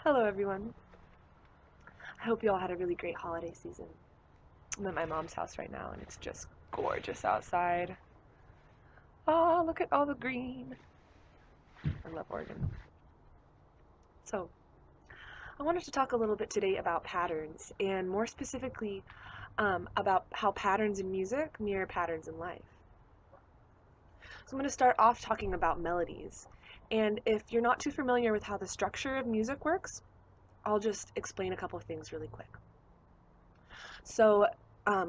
Hello everyone. I hope you all had a really great holiday season. I'm at my mom's house right now and it's just gorgeous outside. Oh, look at all the green. I love Oregon. So, I wanted to talk a little bit today about patterns and more specifically about how patterns in music mirror patterns in life. So I'm going to start off talking about melodies. And if you're not too familiar with how the structure of music works, I'll just explain a couple of things really quick. So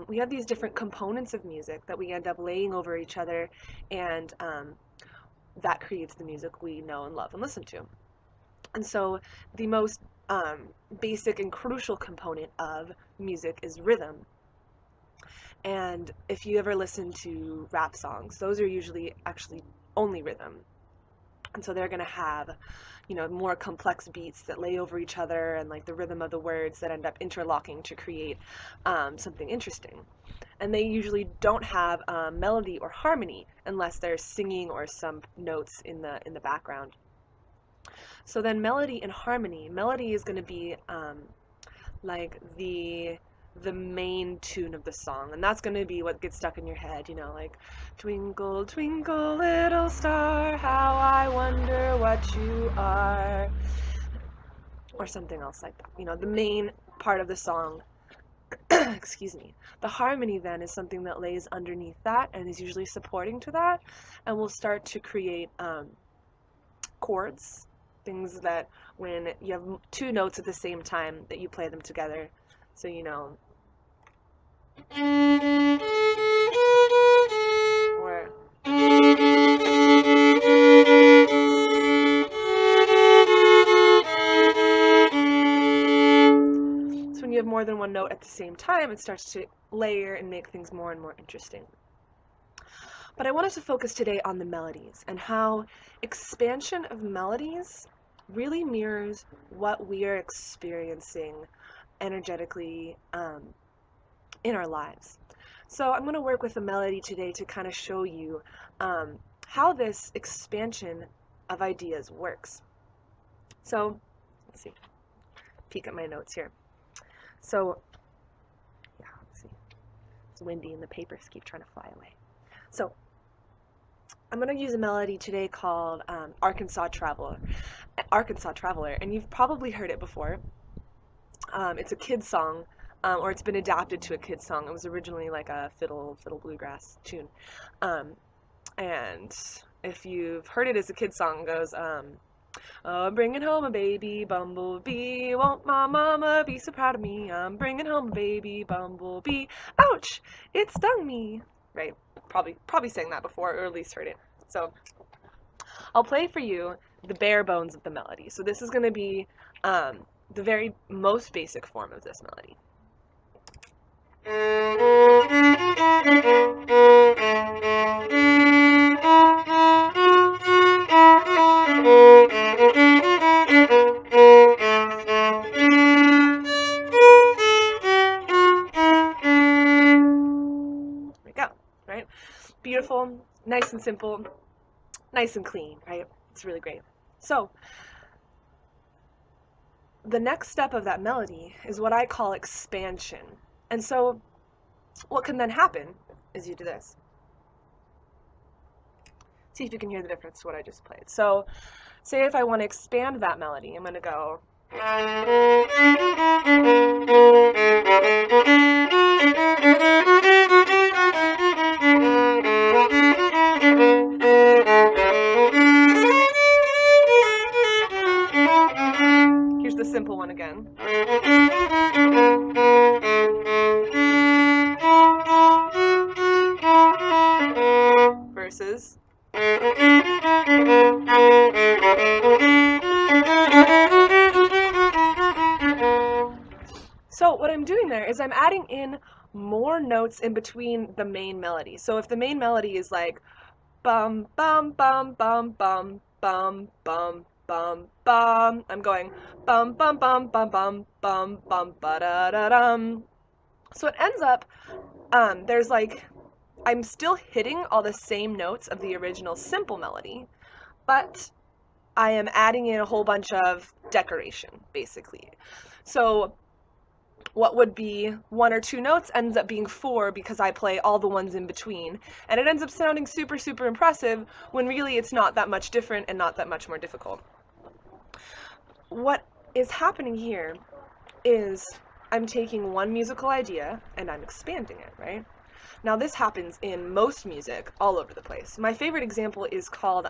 we have these different components of music that we end up laying over each other, and that creates the music we know and love and listen to. And so the most basic and crucial component of music is rhythm. And if you ever listen to rap songs, those are usually actually only rhythm. And so they're going to have, more complex beats that lay over each other and like the rhythm of the words that end up interlocking to create something interesting. And they usually don't have melody or harmony unless there's singing or some notes in the background. So then melody and harmony. Melody is going to be like the main tune of the song, and that's going to be what gets stuck in your head, like twinkle twinkle little star, how I wonder what you are, or something else like that, the main part of the song. Excuse me. The harmony then is something that lays underneath that and is usually supporting to that, and will start to create chords, things that when you have two notes at the same time that you play them together. So or so when you have more than one note at the same time, it starts to layer and make things more and more interesting. But I wanted to focus today on the melodies and how expansion of melodies really mirrors what we are experiencing energetically in our lives. So I'm going to work with a melody today to kind of show you how this expansion of ideas works. So let's see, peek at my notes here. So yeah, let's see, it's windy and the papers keep trying to fly away. So I'm going to use a melody today called Arkansas Traveler, and you've probably heard it before. It's a kid's song, or it's been adapted to a kid's song. It was originally like a fiddle bluegrass tune. And if you've heard it as a kid's song, it goes, oh, I'm bringing home a baby bumblebee, won't my mama be so proud of me? I'm bringing home a baby bumblebee, ouch, it stung me. Right, probably sang that before, or at least heard it. So I'll play for you the bare bones of the melody. So this is going to be the very most basic form of this melody. There we go, right? Beautiful, nice and simple, nice and clean, right? It's really great. So the next step of that melody is what I call expansion. And so what can then happen is you do this. See if you can hear the difference to what I just played. So say if I want to expand that melody, I'm going to go. Here's the simple one again. Versus. So what I'm doing there is I'm adding in more notes in between the main melody. So if the main melody is like bum bum bum bum bum bum bum bum bum, I'm going bum bum bum bum bum bum bum ba da da dum. So it ends up there's like, I'm still hitting all the same notes of the original simple melody, but I am adding in a whole bunch of decoration, basically. So what would be 1 or 2 notes ends up being 4 because I play all the ones in between. And it ends up sounding super, super impressive when really it's not that much different and not that much more difficult. What is happening here is I'm taking one musical idea and I'm expanding it, right? Now this happens in most music all over the place. My favorite example is called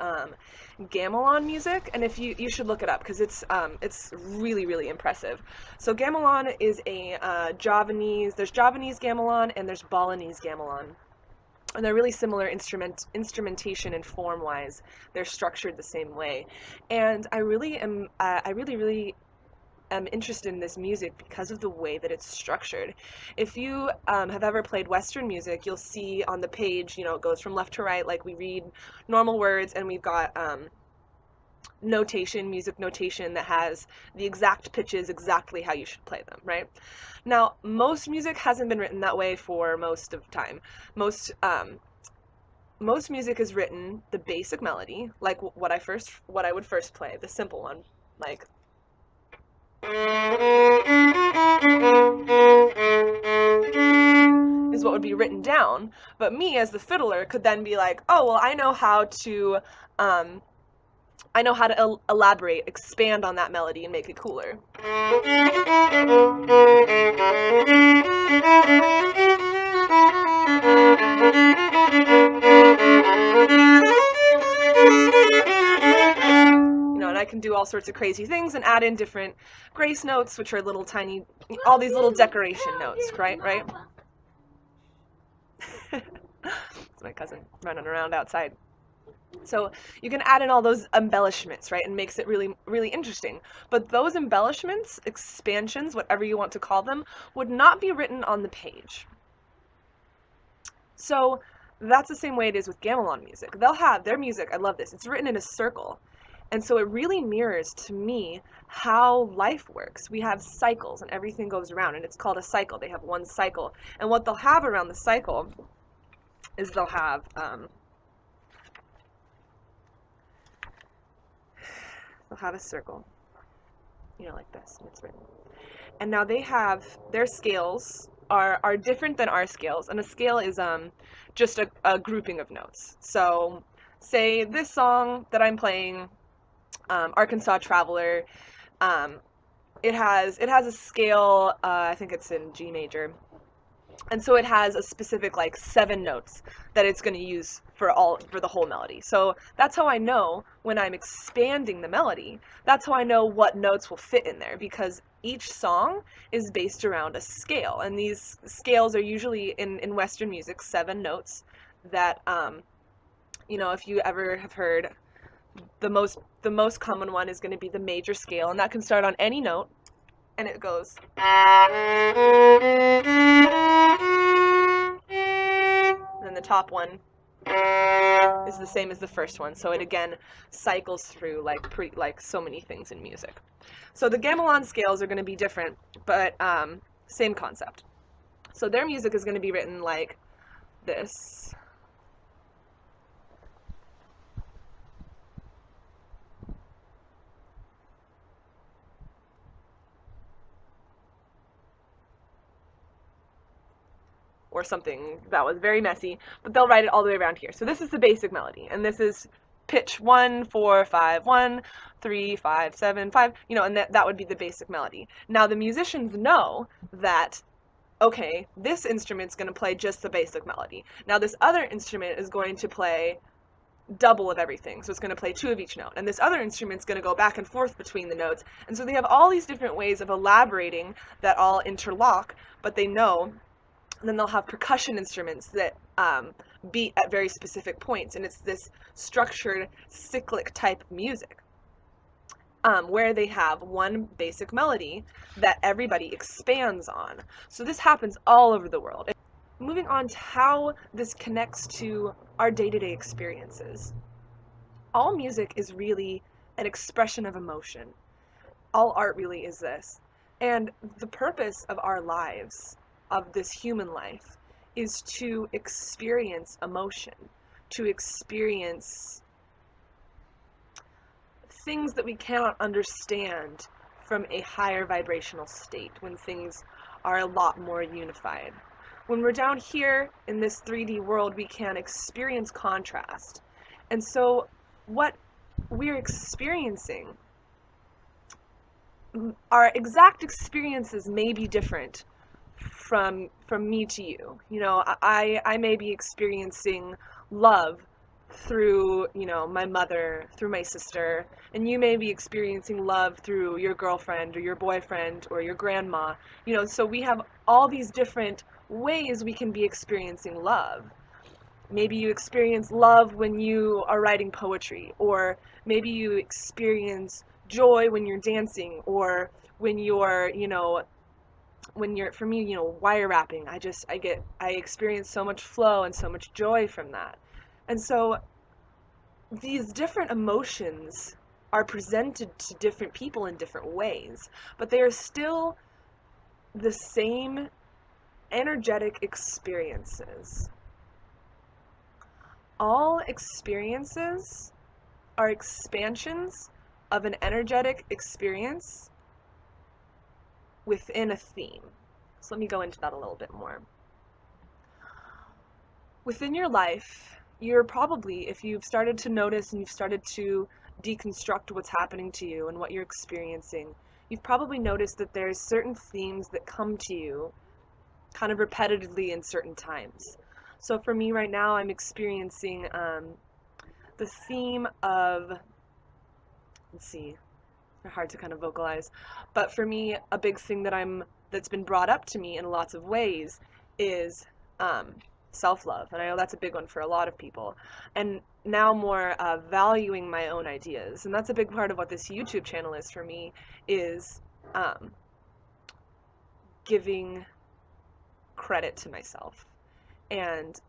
gamelan music, and if you should look it up because it's really, really impressive. So gamelan is a Javanese. There's Javanese gamelan and there's Balinese gamelan. And they're really similar instrumentation and form-wise. They're structured the same way. And I really am interested in this music because of the way that it's structured. If you have ever played Western music, you'll see on the page, it goes from left to right, like we read normal words, and we've got notation, music notation that has the exact pitches, exactly how you should play them, right? Now, most music hasn't been written that way for most of the time. Most music is written the basic melody, like what I would first play, the simple one, like is what would be written down, but me as the fiddler could then be like, oh, well, I know how to elaborate, expand on that melody and make it cooler. And I can do all sorts of crazy things and add in different grace notes, which are little tiny, all these little decoration notes, right? It's my cousin running around outside. So you can add in all those embellishments, right, and makes it really, really interesting. But those embellishments, expansions, whatever you want to call them, would not be written on the page. So that's the same way it is with gamelan music. They'll have their music, I love this, it's written in a circle. And so it really mirrors, to me, how life works. We have cycles and everything goes around, and it's called a cycle. They have one cycle. And what they'll have around the cycle is they'll have a circle, like this, and it's written. And now they have, their scales are different than our scales, and a scale is just a grouping of notes. So say this song that I'm playing, Arkansas Traveler, it has a scale, I think it's in G major, and so it has a specific 7 notes that it's going to use for the whole melody. So that's how I know when I'm expanding the melody, that's how I know what notes will fit in there, because each song is based around a scale, and these scales are usually in Western music 7 notes that if you ever have heard, the most common one is going to be the major scale, and that can start on any note, and it goes. And then the top one is the same as the first one, so it again cycles through like so many things in music. So the gamelan scales are going to be different, but same concept. So their music is going to be written like this. Or something that was very messy, but they'll write it all the way around here. So this is the basic melody, and this is pitch 1, 4, 5, 1, 3, 5, 7, 5, and that would be the basic melody. Now the musicians know that, okay, this instrument's going to play just the basic melody. Now this other instrument is going to play double of everything, so it's going to play 2 of each note, and this other instrument's going to go back and forth between the notes, and so they have all these different ways of elaborating that all interlock, but they know. And then they'll have percussion instruments that beat at very specific points, and it's this structured cyclic type music where they have one basic melody that everybody expands on. So this happens all over the world. Moving on to how this connects to our day-to-day experiences. All music is really an expression of emotion. All art really is this. And the purpose of our lives, of this human life, is to experience emotion, to experience things that we cannot understand from a higher vibrational state, when things are a lot more unified. When we're down here in this 3D world, we can experience contrast. And so what we're experiencing, our exact experiences may be different from me to you. You know, I may be experiencing love through, you know, my mother, through my sister, and you may be experiencing love through your girlfriend or your boyfriend or your grandma. You know, so we have all these different ways we can be experiencing love. Maybe you experience love when you are writing poetry, or maybe you experience joy when you're dancing, or when you're, you know, for me, you know, wire wrapping. I experience so much flow and so much joy from that. And so these different emotions are presented to different people in different ways, but they are still the same energetic experiences. All experiences are expansions of an energetic experience within a theme. So let me go into that a little bit more. Within your life, you're probably, if you've started to notice and you've started to deconstruct what's happening to you and what you're experiencing, you've probably noticed that there's certain themes that come to you kind of repetitively in certain times. So for me right now, I'm experiencing the theme of, let's see, they're hard to kind of vocalize, but for me, a big thing that's been brought up to me in lots of ways is self-love, and I know that's a big one for a lot of people, and now more valuing my own ideas, and that's a big part of what this YouTube channel is for me, is giving credit to myself, and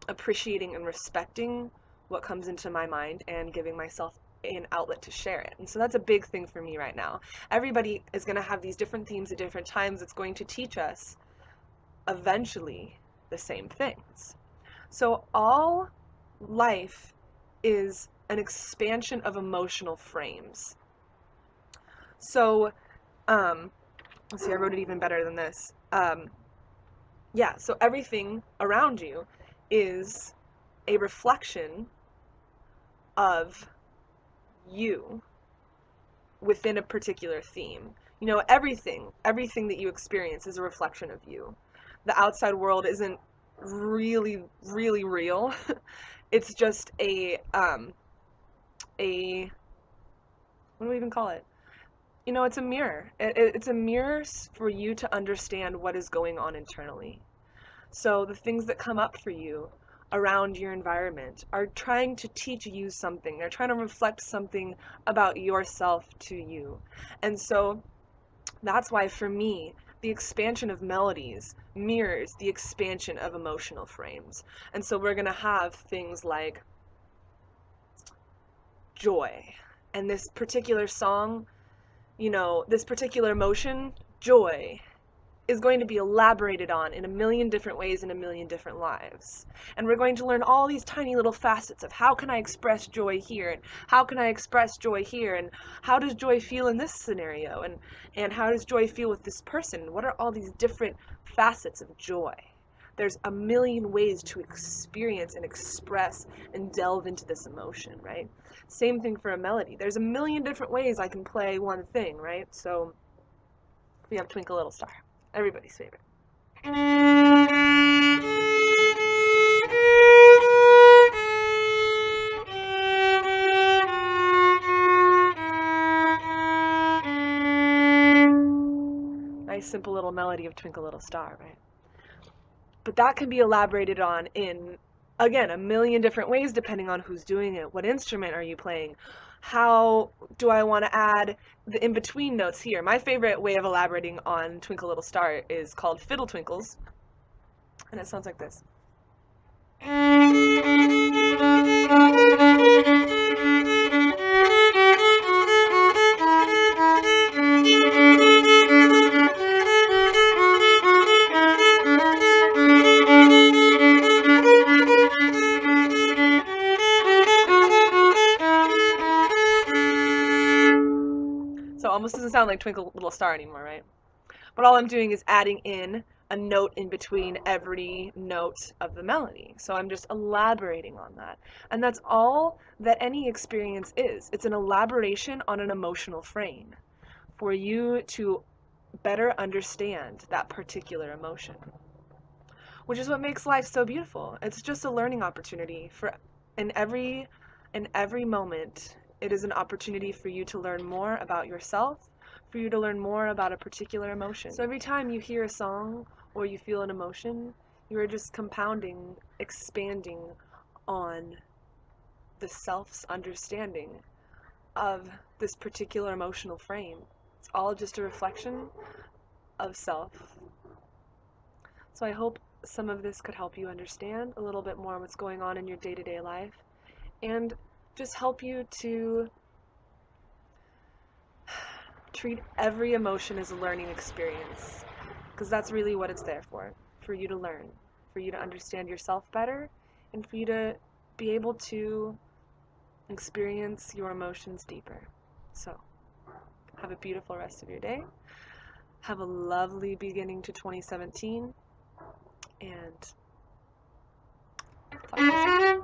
appreciating and respecting what comes into my mind, and giving myself an outlet to share it. And so that's a big thing for me right now. Everybody is going to have these different themes at different times. It's going to teach us eventually the same things. So all life is an expansion of emotional frames. So let's see, I wrote it even better than this. Yeah, so everything around you is a reflection of you within a particular theme. You know, everything that you experience is a reflection of you. The outside world isn't really real. It's just a what do we even call it? You know, it's a mirror. It's a mirror for you to understand what is going on internally. So the things that come up for you around your environment are trying to teach you something. They're trying to reflect something about yourself to you. And so that's why for me, the expansion of melodies mirrors the expansion of emotional frames. And so we're going to have things like joy. And this particular song, you know, this particular emotion, joy, is going to be elaborated on in a million different ways in a million different lives. And we're going to learn all these tiny little facets of how can I express joy here, and how can I express joy here, and how does joy feel in this scenario, and how does joy feel with this person? What are all these different facets of joy? There's a million ways to experience and express and delve into this emotion, right? Same thing for a melody. There's a million different ways I can play one thing, right? So we have Twinkle Little Star, everybody's favorite. Nice simple little melody of Twinkle Little Star, right? But that can be elaborated on in, again, a million different ways depending on who's doing it. What instrument are you playing? How do I want to add the in-between notes here? My favorite way of elaborating on Twinkle Little Star is called Fiddle Twinkles, and it sounds like this. almost doesn't sound like Twinkle Little Star anymore, right? But all I'm doing is adding in a note in between every note of the melody. So I'm just elaborating on that. And that's all that any experience is. It's an elaboration on an emotional frame for you to better understand that particular emotion, which is what makes life so beautiful. It's just a learning opportunity for in every moment. It is an opportunity for you to learn more about yourself, for you to learn more about a particular emotion. So every time you hear a song or you feel an emotion, you are just compounding, expanding on the self's understanding of this particular emotional frame. It's all just a reflection of self. So I hope some of this could help you understand a little bit more what's going on in your day-to-day life, and just help you to treat every emotion as a learning experience, because that's really what it's there for you to learn, for you to understand yourself better, and for you to be able to experience your emotions deeper. So, have a beautiful rest of your day. Have a lovely beginning to 2017, and talk to you soon.